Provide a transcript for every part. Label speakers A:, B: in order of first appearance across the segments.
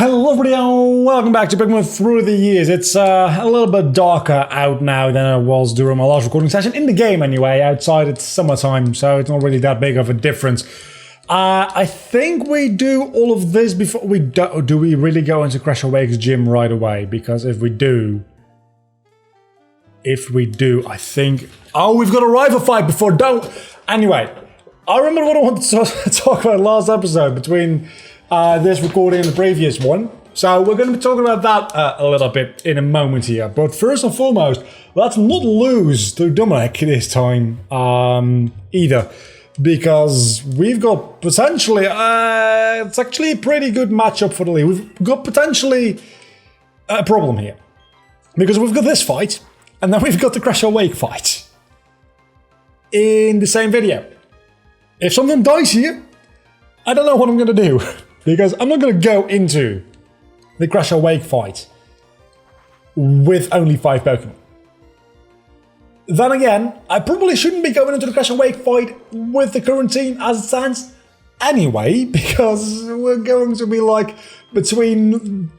A: Hello everybody and welcome back to Pokemon Through the Years. It's a little bit darker out now than it was during my last recording session. In the game anyway, outside it's summertime, so it's not really that big of a difference. I think we do all of this before we do we really go into Crash Awake's gym right away? Because if we do, I think... Oh, we've got a rival fight before, don't... Anyway, I remember what I wanted to talk about last episode between... this recording and the previous one. So we're going to be talking about that a little bit in a moment here. But first and foremost, let's not lose to Dominic this time either. Because we've got potentially, it's actually a pretty good matchup for the league. We've got potentially a problem here. Because we've got this fight, and then we've got the Crash Awake fight. In the same video. If something dies here, I don't know what I'm going to do. Because I'm not going to go into the Crash Awake fight with only 5 Pokemon. Then again, I probably shouldn't be going into the Crash Awake fight with the current team as it stands anyway, because we're going to be like between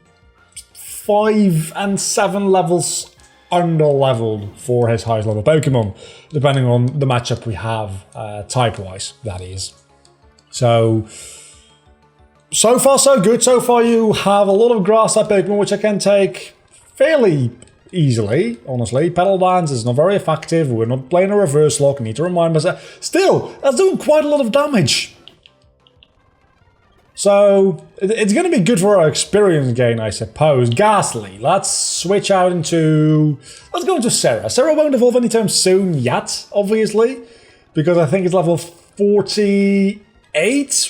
A: 5 and 7 levels under-leveled for his highest level Pokemon, depending on the matchup we have, type-wise, that is. So far so good. So far you have a lot of grass-type Pokemon, which I can take fairly easily, honestly. Petal Dance is not very effective. We're not playing a reverse lock. I need to remind myself. Still, that's doing quite a lot of damage. So it's going to be good for our experience gain, I suppose. Ghastly. Let's switch out into... Let's go into Sarah. Sarah won't evolve anytime soon yet, obviously, because I think it's level 48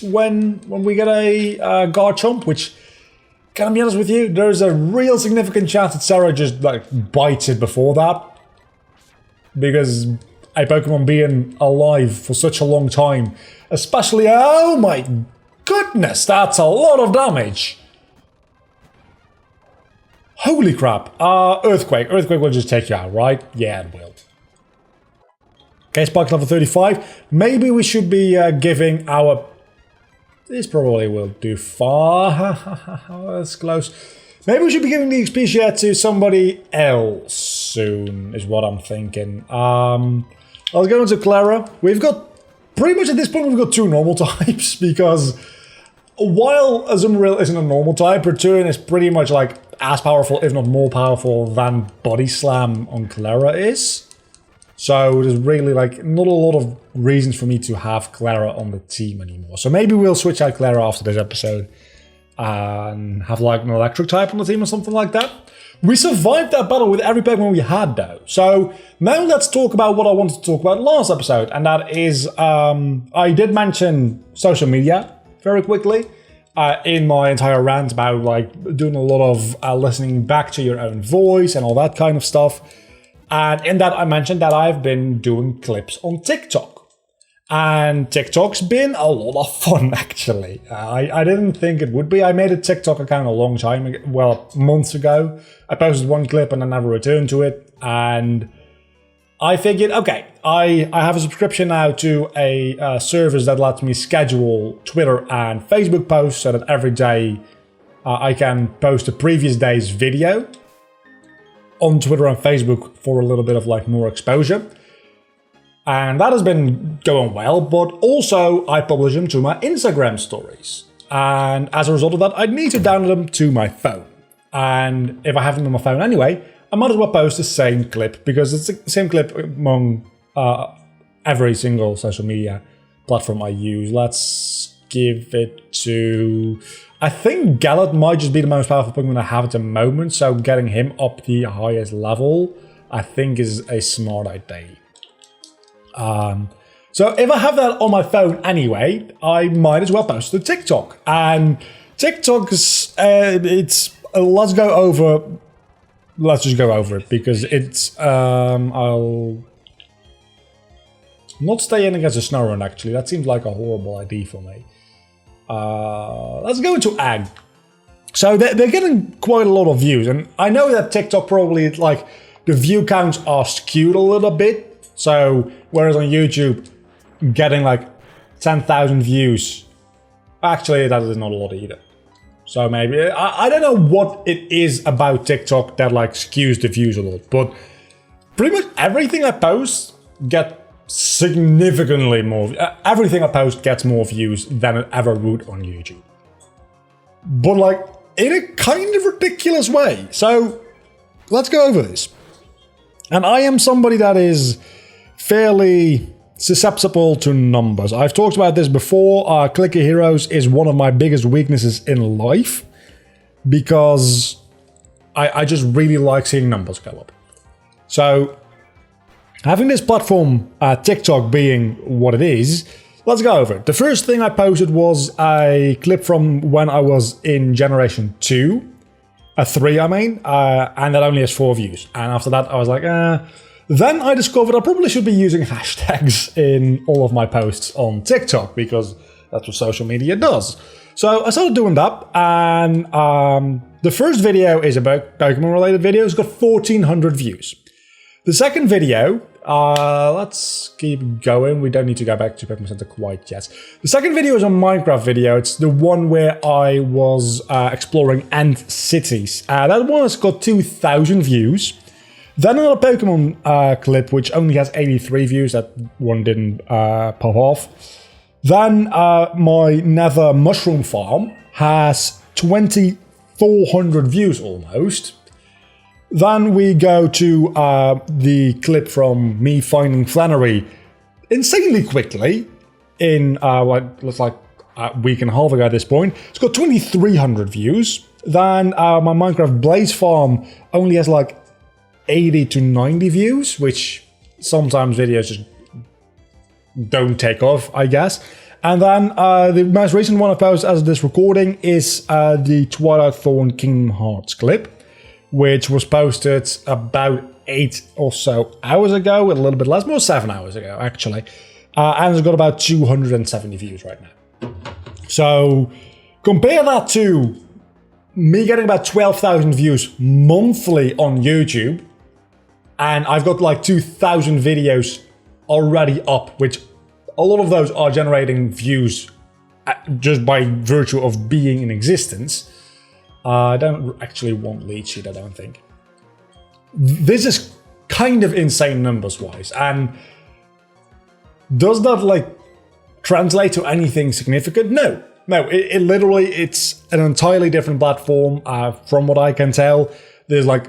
A: when we get a Garchomp, which, can I be honest with you, there's a real significant chance that Sarah just like bites it before that. Because a Pokemon being alive for such a long time, especially, oh my goodness, that's a lot of damage. Holy crap. Earthquake. Earthquake will just take you out, right? Yeah, it will. Okay, Spike level 35. Maybe we should be giving our... This probably will do far. That's close. Maybe we should be giving the XP share to somebody else soon, is what I'm thinking. I'll go into Clara. We've got... Pretty much at this point, we've got 2 normal types, because while Azumarill isn't a normal type, Return is pretty much like as powerful, if not more powerful, than Body Slam on Clara is. So there's really like not a lot of reasons for me to have Clara on the team anymore. So maybe we'll switch out Clara after this episode and have like an electric type on the team or something like that. We survived that battle with every Pokemon we had though. So now let's talk about what I wanted to talk about last episode. And that is, I did mention social media very quickly in my entire rant about like doing a lot of listening back to your own voice and all that kind of stuff. And in that, I mentioned that I've been doing clips on TikTok. And TikTok's been a lot of fun, actually. I didn't think it would be. I made a TikTok account a long time ago, well, months ago. I posted one clip and I never returned to it. And I figured, okay, I have a subscription now to a service that lets me schedule Twitter and Facebook posts so that every day I can post the previous day's video on Twitter and Facebook for a little bit of like more exposure. And that has been going well, but also I publish them to my Instagram stories. And as a result of that, I need to download them to my phone. And if I have them on my phone anyway, I might as well post the same clip, because it's the same clip among every single social media platform I use. Let's give it to... I think Gallet might just be the most powerful Pokemon I have at the moment, so getting him up the highest level, I think is a smart idea. So if I have that on my phone anyway, I might as well post to TikTok. And TikTok's, let's just go over it, because it's, I'll not stay in against a Snorunt actually, that seems like a horrible idea for me. Let's go into Ag. So they're getting quite a lot of views, and I know that TikTok probably, like, the view counts are skewed a little bit. So whereas on YouTube, getting like 10,000 views, actually that is not a lot either. So maybe, I don't know what it is about TikTok that like skews the views a lot, but pretty much everything I post gets significantly more, everything I post gets more views than it ever would on YouTube. But like, in a kind of ridiculous way. So, let's go over this. And I am somebody that is fairly susceptible to numbers. I've talked about this before. Clicker Heroes is one of my biggest weaknesses in life because I just really like seeing numbers go up. So, having this platform, TikTok being what it is, let's go over it. The first thing I posted was a clip from when I was in Generation 2. 3, I mean, and that only has 4 views. And after that, I was like, Then I discovered I probably should be using hashtags in all of my posts on TikTok because that's what social media does. So I started doing that, and the first video is about Pokemon-related video. It's got 1,400 views. The second video, let's keep going. We don't need to go back to Pokemon Center quite yet. The second video is a Minecraft video. It's the one where I was exploring ant cities. That one has got 2,000 views. Then another Pokemon clip, which only has 83 views. That one didn't pop off. Then my Nether Mushroom Farm has 2,400 views almost. Then we go to the clip from me finding Flannery insanely quickly in what looks like a week and a half ago at this point. It's got 2,300 views. Then my Minecraft Blaze Farm only has like 80 to 90 views, which sometimes videos just don't take off, I guess. And then the most recent one I posted as of this recording is the Twilight Thorn Kingdom Hearts clip, which was posted about 8 or so hours ago, a little bit less, more 7 hours ago, actually. And it's got about 270 views right now. So compare that to me getting about 12,000 views monthly on YouTube, and I've got like 2,000 videos already up, which a lot of those are generating views just by virtue of being in existence. I don't actually want lead sheet, I don't think. This is kind of insane numbers-wise, and does that like translate to anything significant? No. No, it literally, it's an entirely different platform. From what I can tell, there's like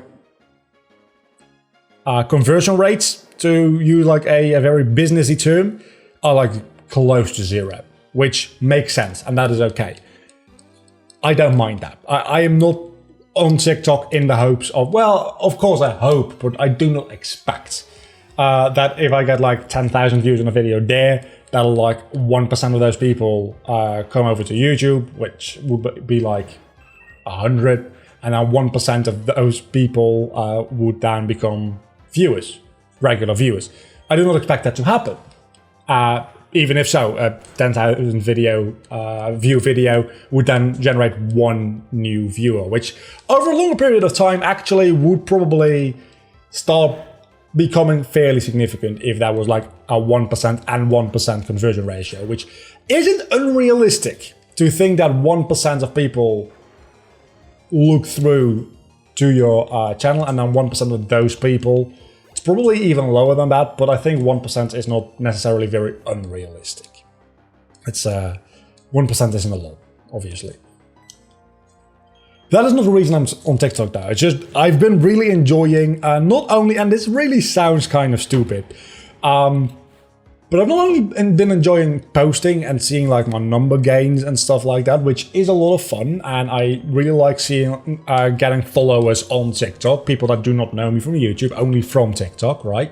A: conversion rates, to use like a very businessy term, are like close to 0, which makes sense, and that is okay. I don't mind that. I am not on TikTok in the hopes of, well, of course I hope, but I do not expect that if I get like 10,000 views on a video there, that'll like 1% of those people come over to YouTube, which would be like 100, and then 1% of those people would then become viewers, regular viewers. I do not expect that to happen. Even if so, a 10,000 view video would then generate 1 new viewer, which over a longer period of time actually would probably start becoming fairly significant if that was like a 1% and 1% conversion ratio, which isn't unrealistic to think that 1% of people look through to your channel, and then 1% of those people, it's probably even lower than that, but I think 1% is not necessarily very unrealistic. It's 1% isn't a lot, obviously. That is not the reason I'm on TikTok though. It's just I've been really enjoying not only, and this really sounds kind of stupid, but I've not only been enjoying posting and seeing like my number gains and stuff like that, which is a lot of fun, and I really like seeing getting followers on TikTok, people that do not know me from YouTube, only from TikTok, right?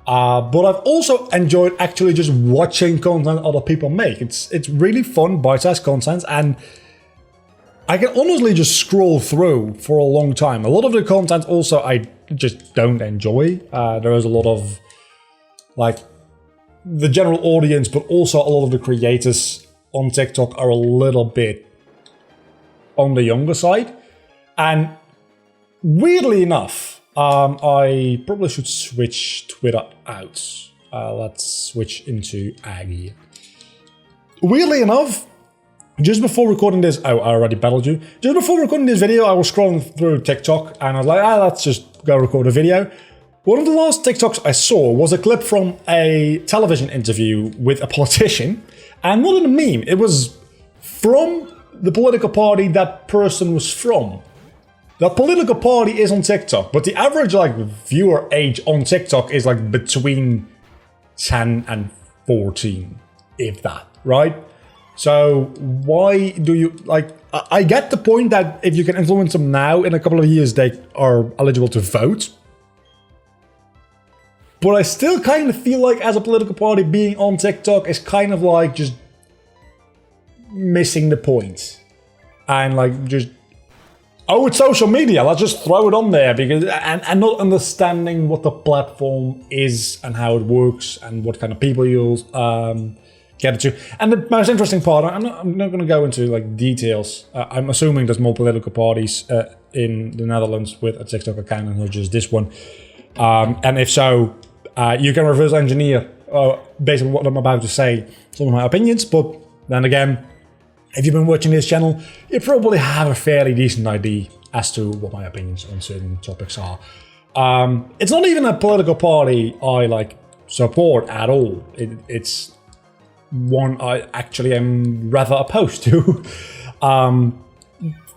A: But I've also enjoyed actually just watching content other people make. It's really fun, bite-sized content, and I can honestly just scroll through for a long time. A lot of the content also I just don't enjoy. There is a lot of like the general audience, but also a lot of the creators on TikTok are a little bit on the younger side. And weirdly enough, I probably should switch Twitter out. Let's switch into Aggie. Weirdly enough, Just before recording this, oh, I already battled you. Just before recording this video, I was scrolling through TikTok and I was like, let's just go record a video. One of the last TikToks I saw was a clip from a television interview with a politician, and not in a meme, it was from the political party that person was from. That political party is on TikTok, but the average viewer age on TikTok is between 10 and 14, if that, right? So why do you, I get the point that if you can influence them now, in a couple of years they are eligible to vote. But I still kind of feel like as a political party, being on TikTok is kind of just missing the point. And just, oh, it's social media, let's just throw it on there, because and not understanding what the platform is and how it works and what kind of people you'll get it to. And the most interesting part, I'm not going to go into details. I'm assuming there's more political parties in the Netherlands with a TikTok account and not just this one. And if so, you can reverse engineer based on what I'm about to say some of my opinions. But then again, if you've been watching this channel, you probably have a fairly decent idea as to what my opinions on certain topics are. It's not even a political party I support at all. It's one I actually am rather opposed to.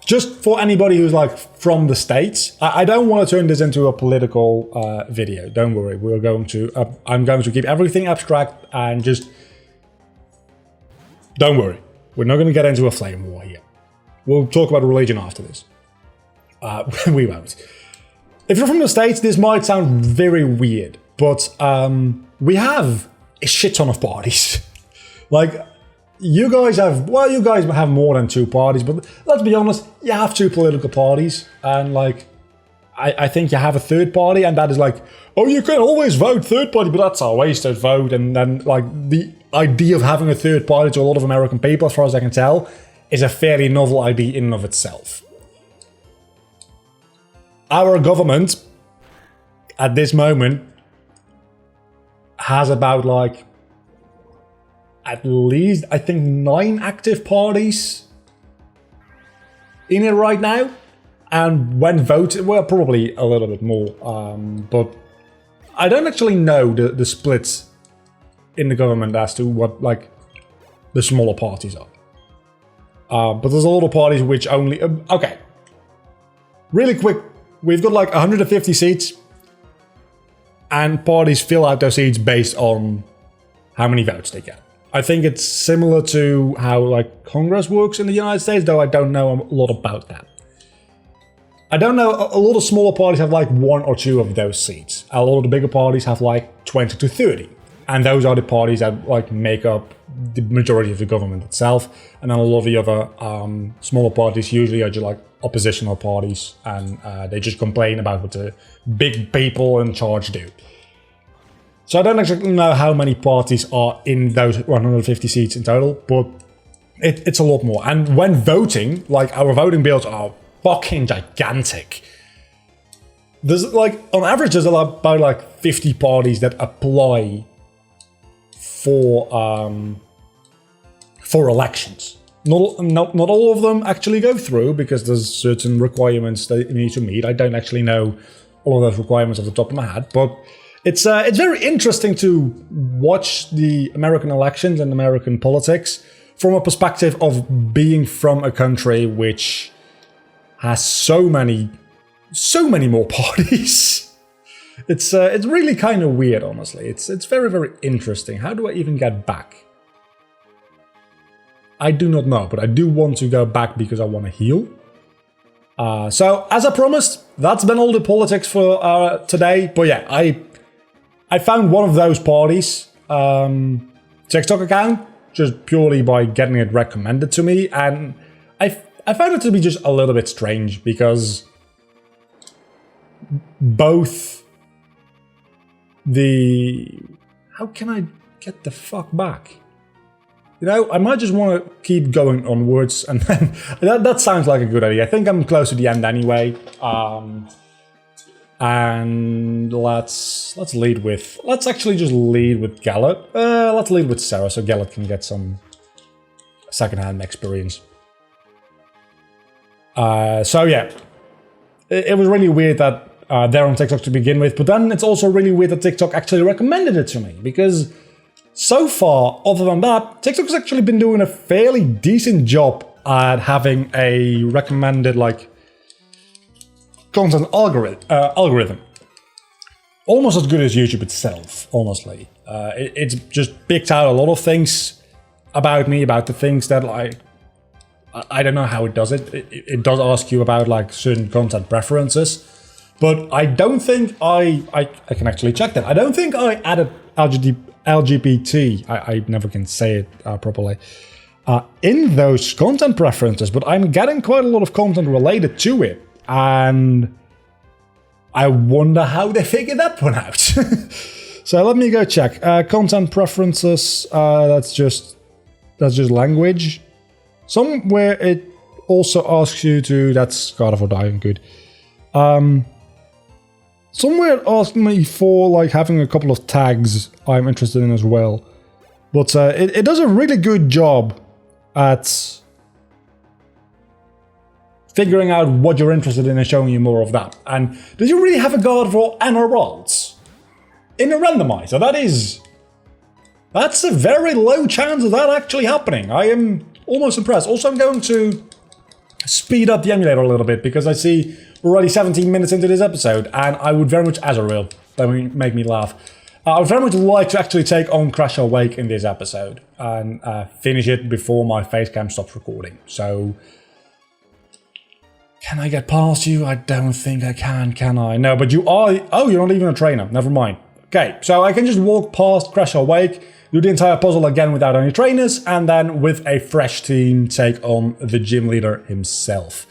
A: Just for anybody who's from the States, I don't want to turn this into a political video. Don't worry, I'm going to keep everything abstract and just don't worry. We're not going to get into a flame war here. We'll talk about religion after this. We won't. If you're from the States, this might sound very weird, but we have a shit ton of parties. You guys have more than 2 parties, but let's be honest, you have 2 political parties, and I think you have a third party, and that is oh, you can always vote third party, but that's a wasted vote. And then the idea of having a third party to a lot of American people, as far as I can tell, is a fairly novel idea in and of itself. Our government, at this moment, has about at least, I think, 9 active parties in it right now. And when voted, well, probably a little bit more. But I don't actually know the splits in the government as to what, the smaller parties are. But there's a lot of parties which only... okay. Really quick. We've got 150 seats. And parties fill out those seats based on how many votes they get. I think it's similar to how Congress works in the United States, though I don't know a lot about that. I don't know, a lot of smaller parties have 1 or 2 of those seats. A lot of the bigger parties have 20 to 30. And those are the parties that make up the majority of the government itself. And then a lot of the other smaller parties usually are just oppositional parties, and they just complain about what the big people in charge do. So I don't actually know how many parties are in those 150 seats in total, but it's a lot more. And when voting, our voting bills are fucking gigantic. There's on average, there's about 50 parties that apply for elections. Not all of them actually go through, because there's certain requirements that you need to meet. I don't actually know all of those requirements off the top of my head, but it's very interesting to watch the American elections and American politics from a perspective of being from a country which has so many more parties. It's really kind of weird, honestly. It's very, very interesting. How do I even get back? I do not know, but I do want to go back because I want to heal. So, as I promised, that's been all the politics for today. But yeah, I found one of those parties TikTok account just purely by getting it recommended to me, and I found it to be just a little bit strange because both the... How can I get the fuck back? You know, I might just want to keep going onwards, and then that sounds like a good idea. I think I'm close to the end anyway. And let's lead with... Let's actually just lead with Gallet. Let's lead with Sarah so Gallet can get some secondhand experience. So yeah, it was really weird that they're on TikTok to begin with, but then it's also really weird that TikTok actually recommended it to me, because so far, other than that, TikTok's actually been doing a fairly decent job at having a recommended, like, content algorithm. Almost as good as YouTube itself, honestly. It's just picked out a lot of things about me, about the things that, like, I don't know how it does it. It does ask you about, like, certain content preferences, but I don't think I can actually check that. I don't think I added LGBT, I never can say it properly, in those content preferences, but I'm getting quite a lot of content related to it, and I wonder how they figured that one out. So let me go check. Content preferences, that's just language. Somewhere it also asks you to, that's God of War Dying, good. Somewhere it asked me for, like, having a couple of tags I'm interested in as well. But it does a really good job at figuring out what you're interested in and showing you more of that. And did you really have a God of War and Worlds in a randomizer? That's a very low chance of that actually happening. I am almost impressed. Also, I'm going to speed up the emulator a little bit, because I see we're already 17 minutes into this episode, and I would very much, as a real, that would make me laugh. I would very much like to actually take on Crash Awake in this episode and finish it before my facecam stops recording. So, can I get past you? I don't think I can I? No, but you are. Oh, you're not even a trainer. Never mind. Okay, so I can just walk past Crash Awake, do the entire puzzle again without any trainers, and then with a fresh team take on the gym leader himself.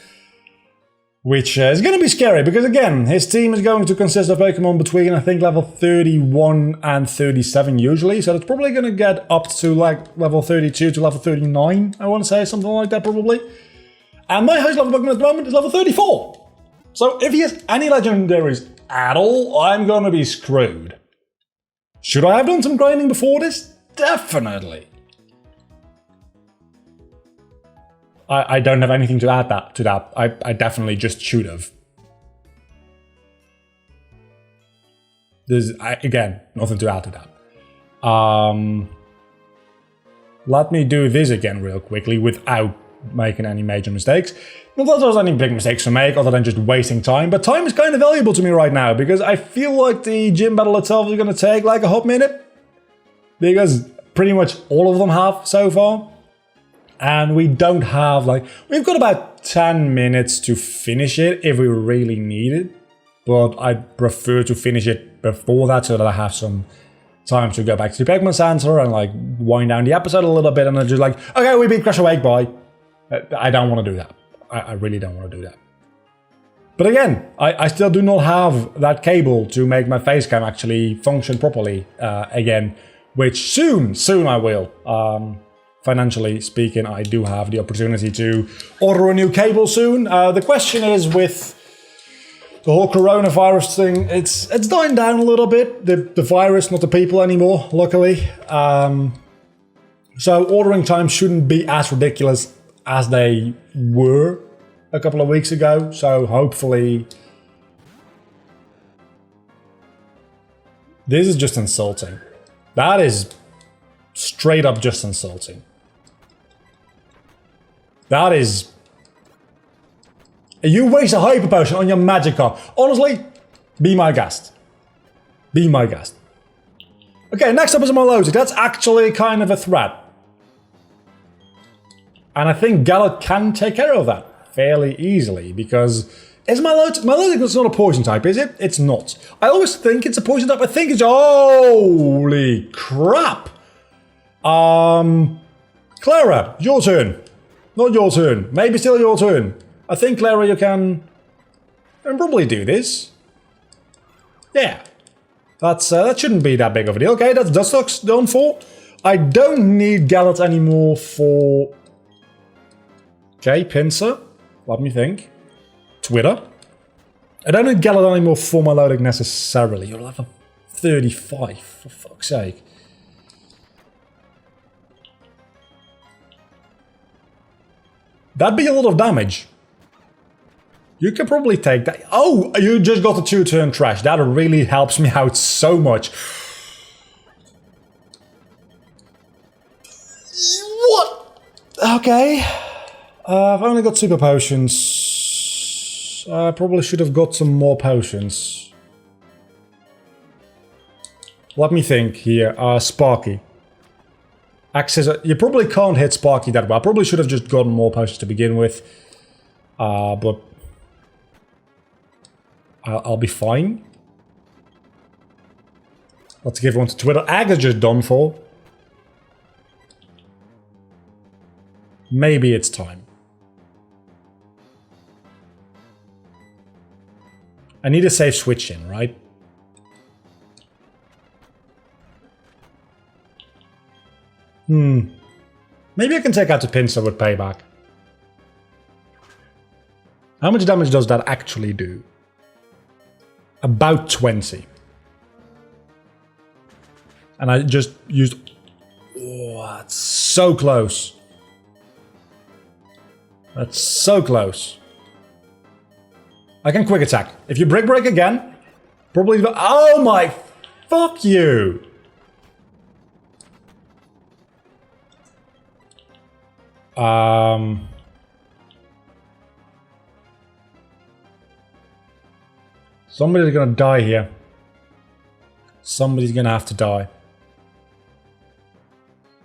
A: Which is going to be scary, because again, his team is going to consist of Pokemon between, I think, level 31 and 37 usually, so it's probably going to get up to, like, level 32 to level 39, I want to say, something like that probably. And my highest level Pokemon at the moment is level 34. So if he has any legendaries at all, I'm going to be screwed. Should I have done some grinding before this? Definitely. I don't have anything to add to that. I definitely just should have. There's, again, nothing to add to that. Let me do this again real quickly without making any major mistakes. Not that there's any big mistakes to make other than just wasting time, but time is kind of valuable to me right now, because I feel like the gym battle itself is going to take like a hot minute, because pretty much all of them have so far. And we don't have, like, we've got about 10 minutes to finish it if we really need it. But I'd prefer to finish it before that, so that I have some time to go back to the Pokemon Center and, like, wind down the episode a little bit, and then just like, okay, we beat Crash Awake, bye. I don't want to do that. I really don't want to do that. But again, I still do not have that cable to make my facecam actually function properly again, which soon I will. Financially speaking, I do have the opportunity to order a new cable soon. The question is, with the whole coronavirus thing, it's dying down a little bit. The virus, not the people anymore, luckily. So ordering times shouldn't be as ridiculous as they were a couple of weeks ago. So hopefully... This is just insulting. That is straight up just insulting. That is... You waste a Hyper Potion on your Magikarp. Honestly, be my guest. Be my guest. Okay, next up is Milotic. That's actually kind of a threat. And I think Galar can take care of that fairly easily, because... Is Milotic is not a poison type, is it? It's not. I always think it's a poison type. I think it's... Holy crap! Clara, your turn. Not your turn. Maybe still your turn. I think, Clara, you can probably do this. Yeah. That shouldn't be that big of a deal. Okay, that's Nuzlocke's done for. I don't need Galar anymore for... Okay, Pinsir. Let me think. Twitter. I don't need Galar anymore for Milotic necessarily. You're level 35, for fuck's sake. That'd be a lot of damage. You can probably take that. Oh, you just got a 2-turn trash. That really helps me out so much. What? Okay. I've only got super potions. I probably should have got some more potions. Let me think here. Sparky. Access. You probably can't hit Sparky that well. I probably should have just gotten more potions to begin with. But I'll be fine. Let's give one to Twitter. Ag is just done for. Maybe it's time. I need a safe switch in, right? Maybe I can take out the pincer with payback. How much damage does that actually do? About 20. And I just used... Oh, that's so close. That's so close. I can quick attack. If you break again, probably... Oh my... Fuck you! Somebody's gonna die here. Somebody's gonna have to die.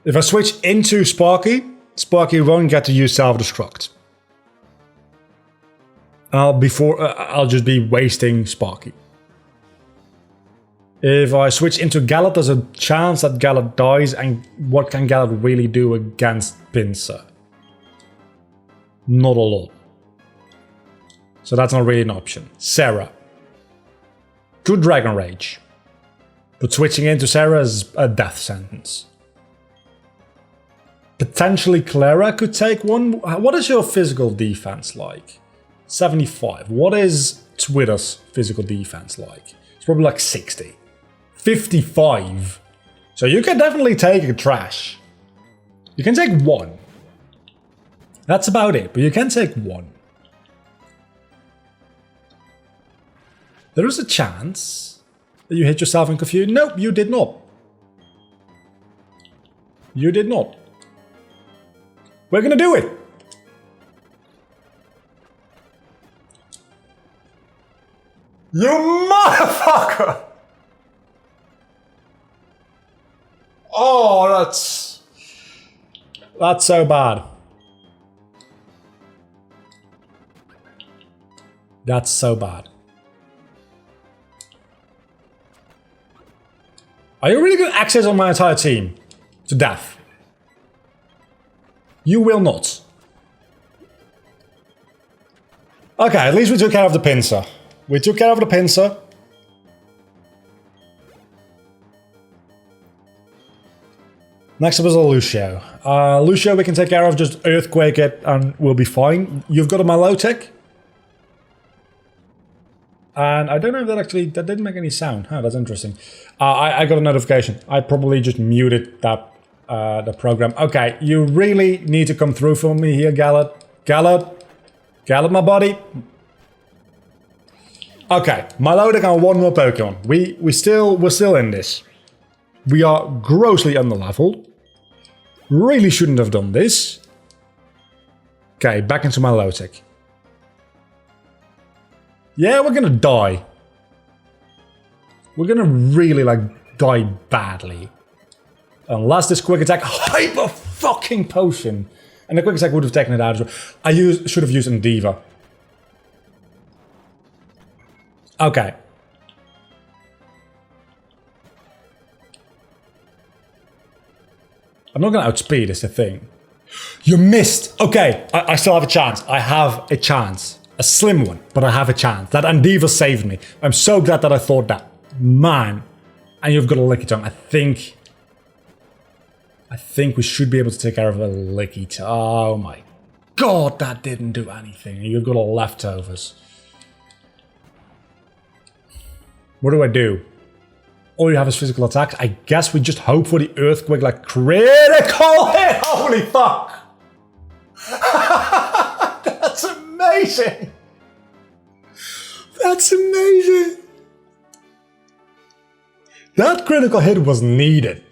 A: If I switch into Sparky, Sparky won't get to use self-destruct. I'll just be wasting Sparky. If I switch into Gallet, there's a chance that Gallet dies, and what can Gallet really do against Pinsir? Not a lot. So that's not really an option. Sarah. Good Dragon Rage. But switching into Sarah is a death sentence. Potentially Clara could take one. What is your physical defense like? 75. What is Twitter's physical defense like? It's probably like 60. 55. So you can definitely take a trash. You can take one. That's about it, but you can take one. There is a chance that you hit yourself in confusion. Nope, you did not. You did not. We're gonna do it. You motherfucker! Oh, that's so bad. That's so bad. Are you really going to access on my entire team to death? You will not. Okay, at least we took care of the pincer. We took care of the pincer. Next up is a Lucio. Lucio we can take care of, just Earthquake it and we'll be fine. You've got a Milotic. And I don't know if that didn't make any sound. Huh, that's interesting. I got a notification. I probably just muted that the program. Okay, you really need to come through for me here, Gallet. Gallet, my buddy. Okay, Milotic and one more Pokemon. We're still in this. We are grossly underleveled. Really shouldn't have done this. Okay, back into Milotic. Yeah, we're gonna die. We're gonna really, die badly. Unless this quick attack... Hyper fucking potion! And the quick attack would have taken it out as well. I should have used Endeavor. Okay. I'm not gonna outspeed, is the thing. You missed! Okay, I still have a chance. I have a chance. A slim one, but I have a chance. That Endeavor saved me. I'm so glad that I thought that. Man. And you've got a Lickitung. I think we should be able to take care of a Lickitung. Oh my god, that didn't do anything. You've got all leftovers. What do I do? All you have is physical attacks. I guess we just hope for the Earthquake, critical hit! Holy fuck! That's amazing! That's amazing! That critical hit was needed.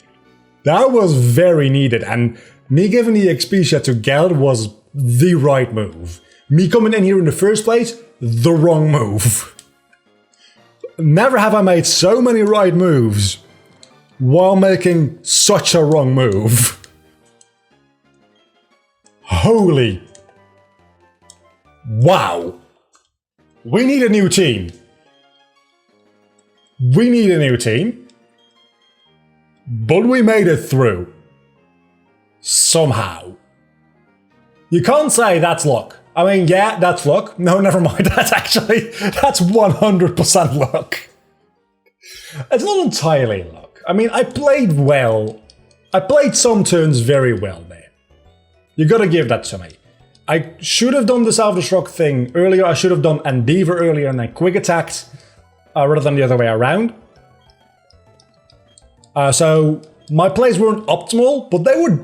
A: That was very needed, and me giving the XP shot to Geld was the right move. Me coming in here in the first place, the wrong move. Never have I made so many right moves while making such a wrong move. Holy. Wow. We need a new team. We need a new team. But we made it through. Somehow. You can't say that's luck. I mean, yeah, that's luck. No, never mind. That's 100% luck. It's not entirely luck. I mean, I played well. I played some turns very well there. You gotta give that to me. I should have done the self-destruct thing earlier. I should have done Endeavor earlier and then quick attacked rather than the other way around. So my plays weren't optimal, but they were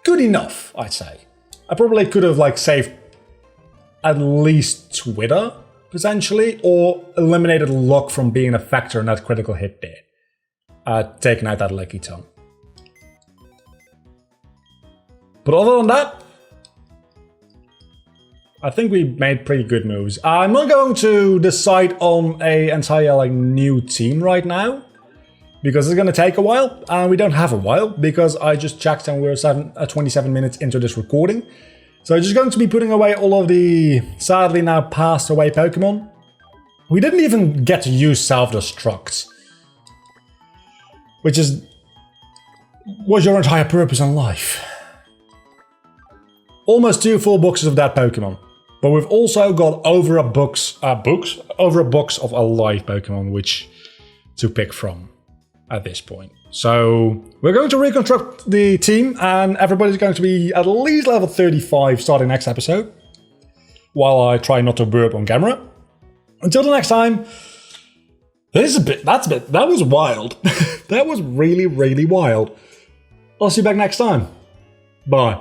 A: good enough, I'd say. I probably could have like saved at least Twitter, potentially, or eliminated luck from being a factor in that critical hit there. Taking out that Lucky Tongue. But other than that, I think we made pretty good moves. I'm not going to decide on an entire new team right now, because it's going to take a while, and we don't have a while, because I just checked and we're 27 minutes into this recording. So I'm just going to be putting away all of the sadly now passed away Pokemon. We didn't even get to use self-destruct, which was your entire purpose in life. Almost 2 full boxes of that Pokemon. But we've also got over a box of alive Pokemon, which to pick from at this point. So we're going to reconstruct the team, and everybody's going to be at least level 35 starting next episode, while I try not to burp on camera. Until the next time, that was wild. That was really, really wild. I'll see you back next time. Bye.